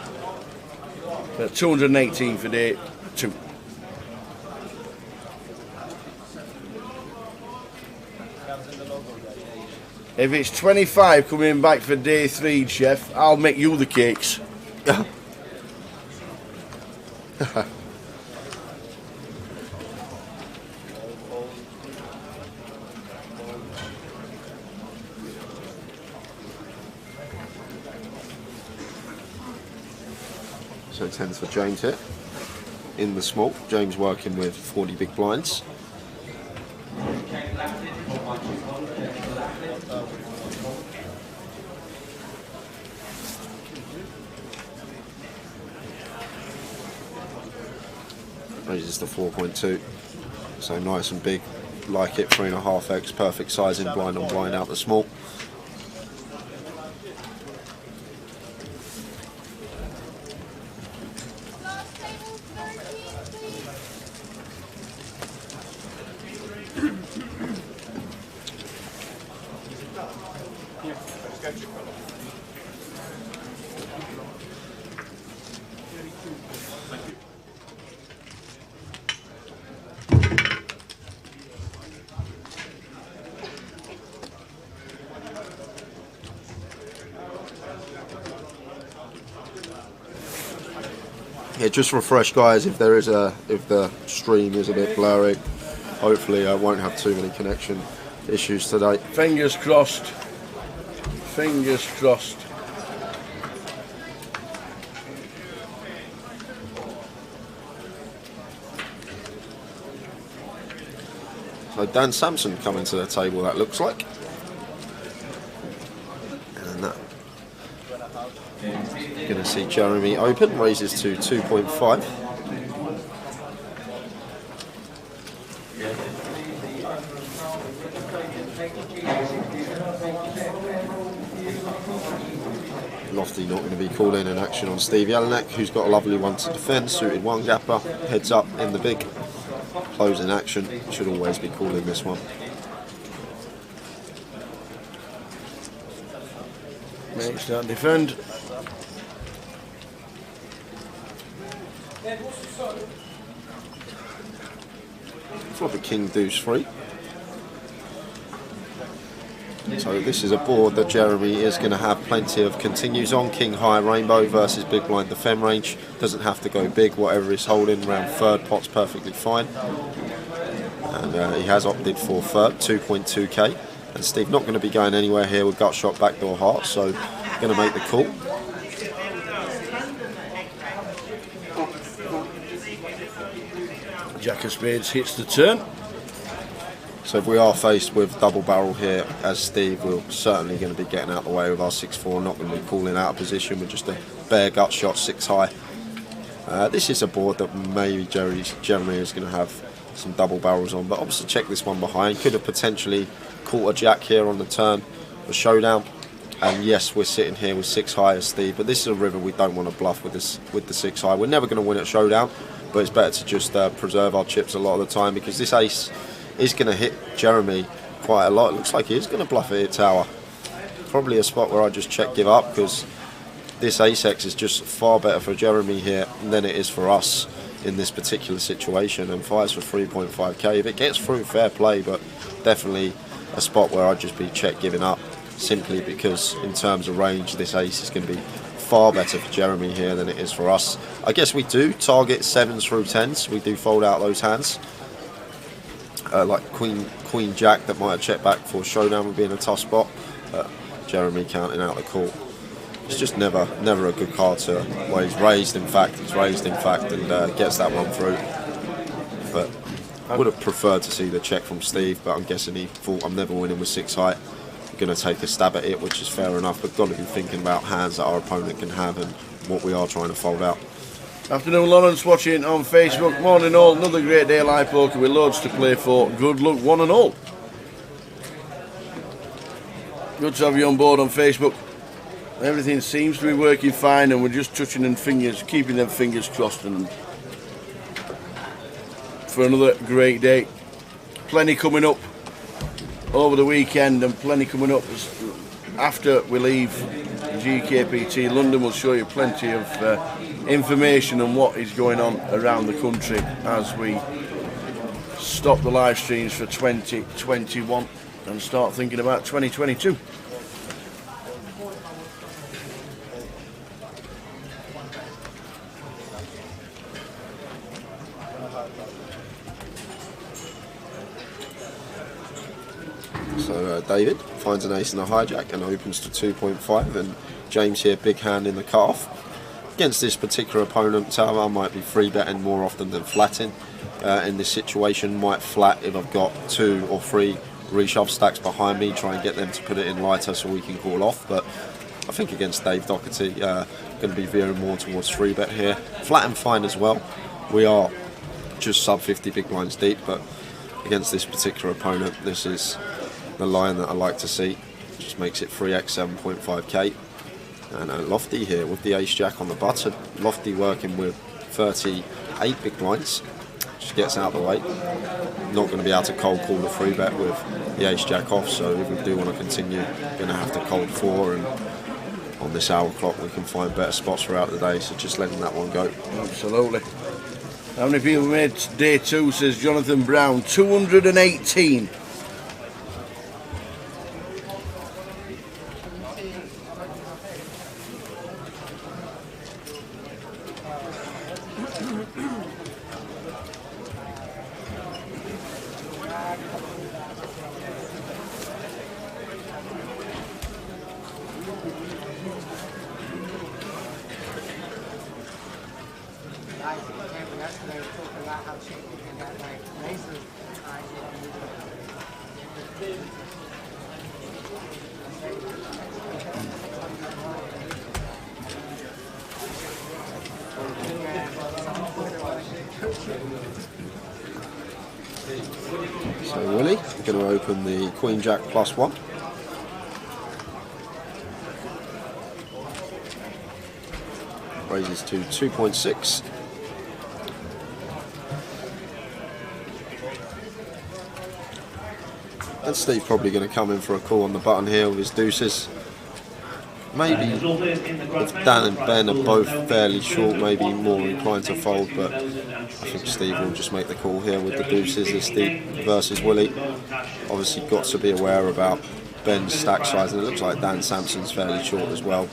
218 for day 2. If it's 25 coming back for day 3, Chef, I'll make you the cakes. So 10s for James here in the small. James working with 40 big blinds. Raises to 4.2, so nice and big, like it. 3.5x, perfect sizing, blind on blind out the small. Yeah, just refresh, guys, if the stream is a bit blurry. Hopefully I won't have too many connection issues today. Fingers crossed. Fingers crossed. So Dan Sampson coming to the table, that looks like. And that going to see Jeremy open, raises to 2.5. Lofty not going to be called in action on Steve Jelinek, who's got a lovely one to defend, suited one gapper, heads up in the big. Closing action, should always be called in this one. Makes that defend. Flop a king deuce free. So this is a board that Jeremy is going to have plenty of continues on. King high rainbow versus big blind defend range. Doesn't have to go big, whatever he's holding. Round third pot's perfectly fine. And he has opted for third, 2.2k. And Steve not going to be going anywhere here with gut shot backdoor heart, so going to make the call. Jack of spades hits the turn. So if we are faced with double barrel here, as Steve, we're certainly going to be getting out the way with our 6-4, not going to be calling out of position with just a bare gut shot 6 high. This is a board that maybe Jeremy is going to have some double barrels on, but obviously check this one behind. Could have potentially caught a jack here on the turn, a showdown. And yes, we're sitting here with 6 high as Steve, but this is a river we don't want to bluff with the 6 high. We're never going to win at showdown, but it's better to just preserve our chips a lot of the time, because this ace is going to hit Jeremy quite a lot. It looks like he is going to bluff it at tower. Probably a spot where I just check give up, because this ace-x is just far better for Jeremy here than it is for us in this particular situation, and fires for 3.5k. If it gets through, fair play, but definitely a spot where I'd just be check giving up, simply because in terms of range this ace is going to be far better for Jeremy here than it is for us. I guess we do target 7s through 10s. We do fold out those hands. Like Queen Jack that might have checked back for showdown would be in a tough spot. Jeremy counting out the call. It's just never a good card to. Well, he's raised in fact, and gets that one through. But I would have preferred to see the check from Steve, but I'm guessing he thought I'm never winning with 6 high. I'm going to take a stab at it, which is fair enough, but got to be thinking about hands that our opponent can have and what we are trying to fold out. Afternoon, Lawrence, watching on Facebook. Morning all, another great day of live poker with loads to play for. Good luck, one and all. Good to have you on board on Facebook. Everything seems to be working fine, and we're just touching them fingers, keeping them fingers crossed, and for another great day. Plenty coming up over the weekend, and plenty coming up after we leave GUKPT. London will show you plenty of information on what is going on around the country as we stop the live streams for 2021 and start thinking about 2022. So David finds an ace in a hijack and opens to 2.5, and James here big hand in the cutoff. Against this particular opponent, Tower might be free betting more often than flatting. In this situation, might flat if I've got 2 or 3 reshove stacks behind me, try and get them to put it in lighter so we can call off. But I think against Dave Doherty, going to be veering more towards free bet here. Flat and fine as well. We are just sub 50 big blinds deep, but against this particular opponent, this is the line that I like to see. Just makes it 3x 7.5k. And Lofty here with the ace jack on the button. Lofty working with 38 big blinds. Just gets out of the way. Not going to be able to cold call the free bet with the ace jack off, so if we do want to continue, going to have to cold 4, and on this hour clock we can find better spots throughout the day, so just letting that one go. Absolutely. How many people made day 2, says Jonathan Brown? 218. So Willie, going to open the Queen Jack +1. Raises to 2.6. And Steve probably going to come in for a call on the button here with his deuces. Maybe if Dan and Ben are both fairly short, maybe more inclined to fold, but I think Steve will just make the call here with the deuces as Steve versus Willie. Obviously got to be aware about Ben's stack size, and it looks like Dan Sampson's fairly short as well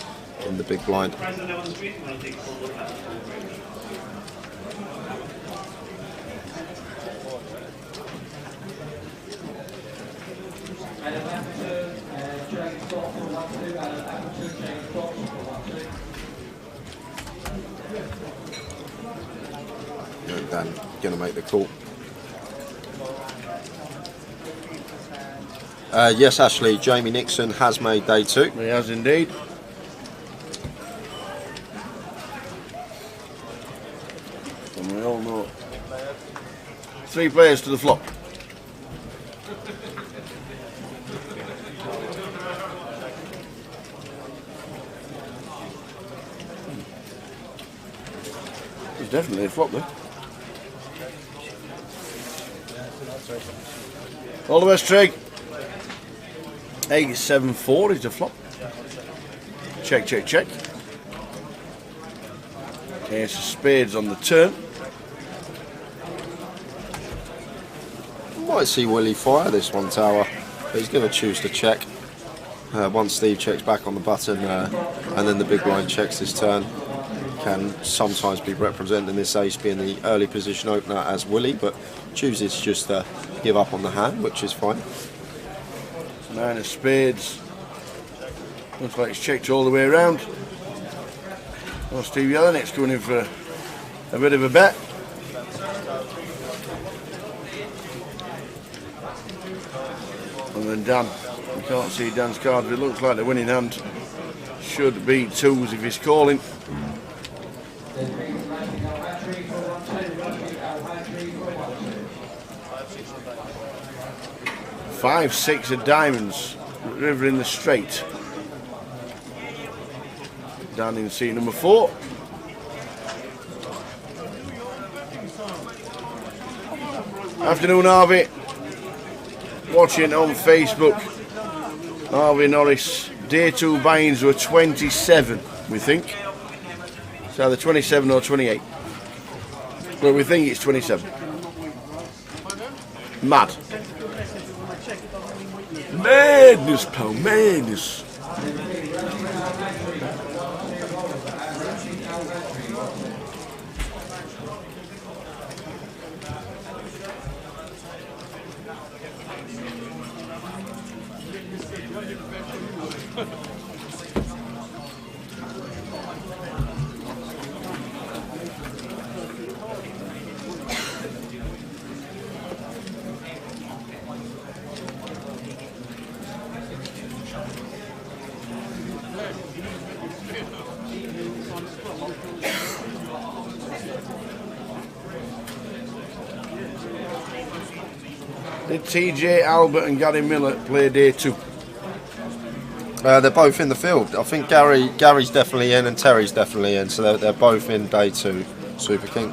in the big blind. And Dan going to make the call. Yes, Ashley, Jamie Nixon has made day 2. He has indeed. And we all know 3 players to the flop. There's definitely a flop there. All the best, Trig. 8-7-4 is the flop. Check, check, check. Ace of spades on the turn. Might see Willie fire this one tower, but he's going to choose to check. Once Steve checks back on the button, and then the big blind checks his turn. Can sometimes be representing this ace being the early position opener as Willie, but chooses just to give up on the hand, which is fine. 9 of spades. Looks like it's checked all the way around. Well, Steve Jelinek's going in for a bit of a bet. And then Dan. You can't see Dan's card, but it looks like the winning hand should be 2s if he's calling. 5-6 of diamonds, river in the straight. Down in seat number 4. Afternoon, Harvey. Watching on Facebook. Harvey Norris. Day 2 buy-ins were 27, we think. It's either 27 or 28. But we think it's 27. Mad. Madness, pal, madness. Did TJ Albert and Gary Miller play day 2? They're both in the field. I think Gary's definitely in and Terry's definitely in, so they're both in day 2, Super King.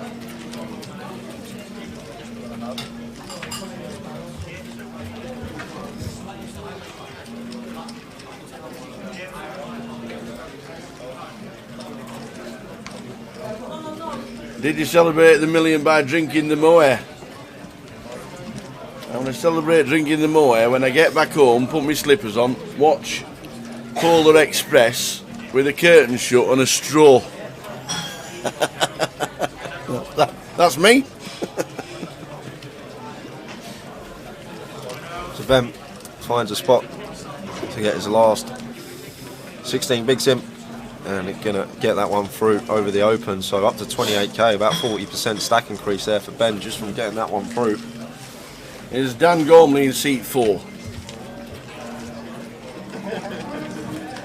Did you celebrate the million by drinking the Moe? I'm going to celebrate drinking the Moe when I get back home, put my slippers on, watch Polar Express with the curtains shut and a straw. That's me. So Ben finds a spot to get his last 16 bigs in, and it's gonna get that one through over the open. So up to 28k, about 40% stack increase there for Ben just from getting that one through. Is Dan Gormley in seat 4?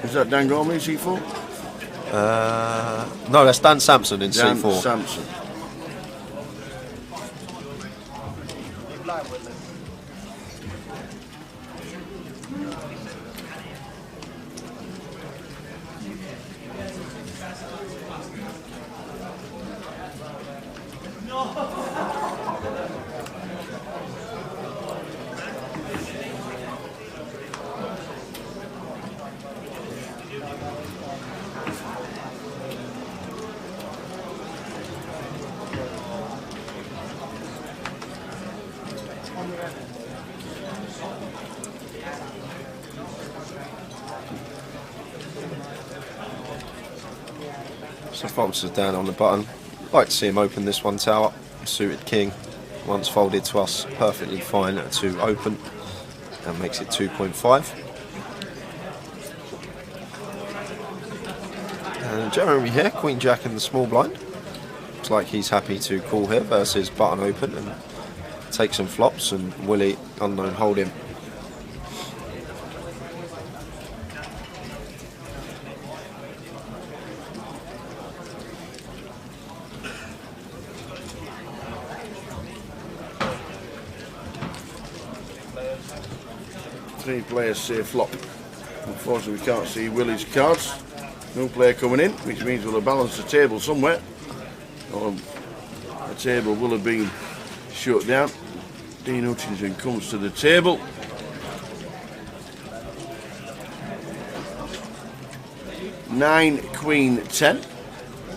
Is that Dan Gormley in seat 4? No, that's Dan Sampson in Dan seat 4. Sampson. So FTOPS is down on the button. Like to see him open this one tower. Suited king, once folded to us, perfectly fine to open, and makes it 2.5. And Jeremy here, Queen Jack in the small blind. Looks like he's happy to call here versus button open and take some flops, and Willie unknown hold him. Three players say flop. Unfortunately, we can't see Willie's cards. No player coming in, which means we'll have balanced the table somewhere. Or the table will have been shut down. Dean Hutchinson comes to the table. Nine, Queen, 10.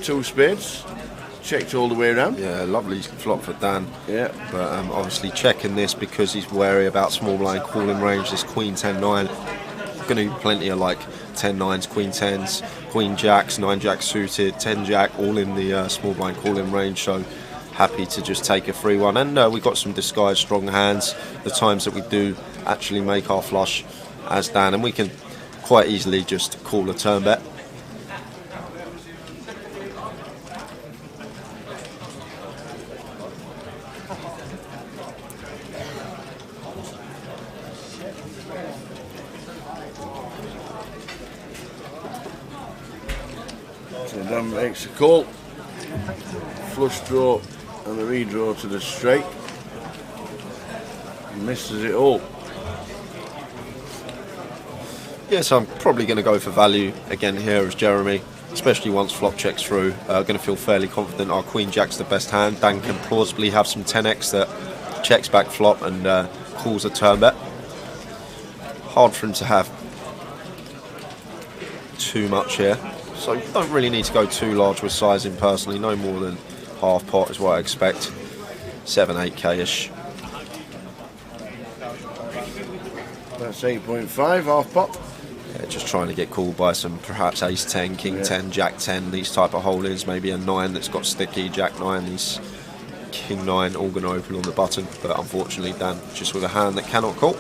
Two spades. Checked all the way around. Yeah, lovely flop for Dan. Yeah. But obviously checking this because he's wary about small blind calling range. This Queen 10-9. Going to be plenty of like 10-9s, Queen 10s, Queen Jacks, 9 Jacks suited, 10 Jack, all in the small blind calling range. So happy to just take a free one. And we've got some disguised strong hands. The times that we do actually make our flush as Dan, and we can quite easily just call a turn bet. So Dan makes a call. Flush draw and the redraw to the straight. Misses it all. Yes, I'm probably going to go for value again here as Jeremy, especially once flop checks through. Going to feel fairly confident our Queen Jack's the best hand. Dan can plausibly have some 10x that checks back flop and calls a turn bet. Hard for him to have too much here, so you don't really need to go too large with sizing personally. No more than half pot is what I expect. 7-8k-ish. That's 8.5, half pot. Yeah, just trying to get called by some perhaps ace 10, king 10, jack 10, these type of holdings. Maybe a 9 that's got sticky, jack 9, these king 9 all going to open on the button. But unfortunately, Dan just with a hand that cannot call.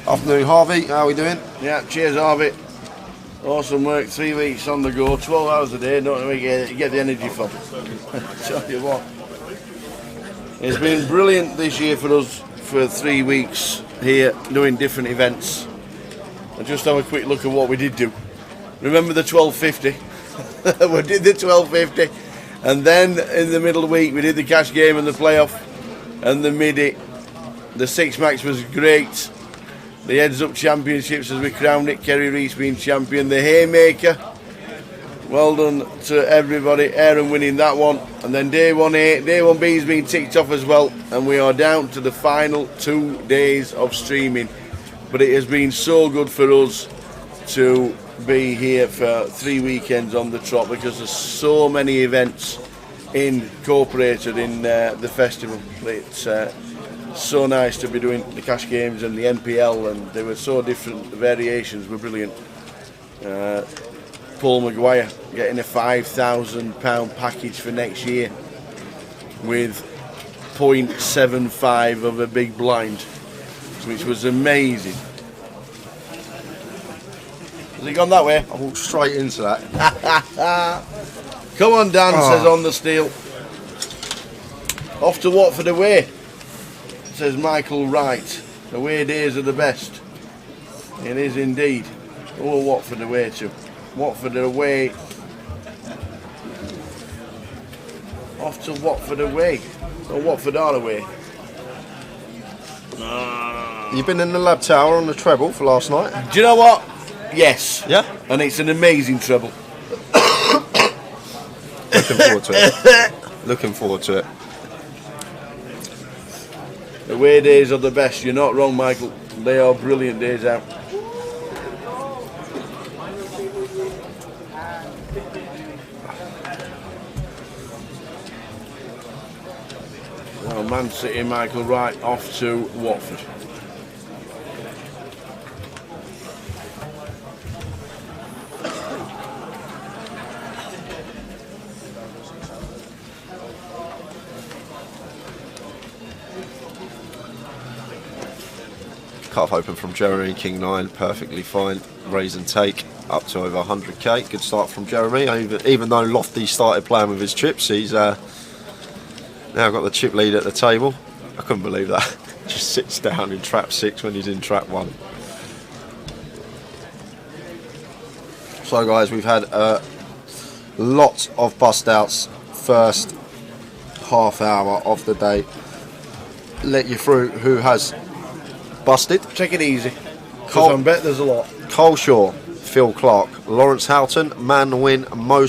Afternoon, Harvey. How are we doing? Yeah, cheers, Harvey. Awesome work, 3 weeks on the go, 12 hours a day, don't know where you get the energy from. Tell you what. It's been brilliant this year for us for 3 weeks here doing different events. I'll just have a quick look at what we did do. Remember the 1250? We did the 1250, and then in the middle of the week we did the cash game and the playoff and the midi. The 6 max was great. The heads up championships as we crowned it, Kerry Reese being champion. The haymaker, well done to everybody. Aaron winning that one, and then day 1A, day 1B has been ticked off as well, and we are down to the final 2 days of streaming. But it has been so good for us to be here for 3 weekends on the trot, because there's so many events incorporated in the festival. It's so nice to be doing the cash games and the NPL, and they were so different. The variations were brilliant. Paul Maguire getting a £5,000 package for next year. with 0.75 of a big blind, which was amazing. Has he gone that way? I walked straight into that. Come on, Dan, says on the steel. Off to Watford away, says Michael Wright. Away days are the best. It is indeed. Oh, Watford away to. Watford away. Off to Watford away. Or Watford are away. You've been in the lab tower on the treble for last night? Do you know what? Yes. Yeah? And it's an amazing treble. Looking forward to it. Looking forward to it. Away days are the best. You're not wrong, Michael. They are brilliant days out. Well, Man City, Michael Wright off to Watford. Cut-off open from Jeremy, King 9, perfectly fine. Raise and take, up to over 100k. Good start from Jeremy. Even though Lofty started playing with his chips, he's now got the chip lead at the table. I couldn't believe that. Just sits down in trap 6 when he's in trap 1. So guys, we've had a lot of bust outs first half hour of the day. Let you through who has busted. Take it easy. I bet there's a lot. Cole Shaw, Phil Clark, Lawrence Houghton, Man Win, Mo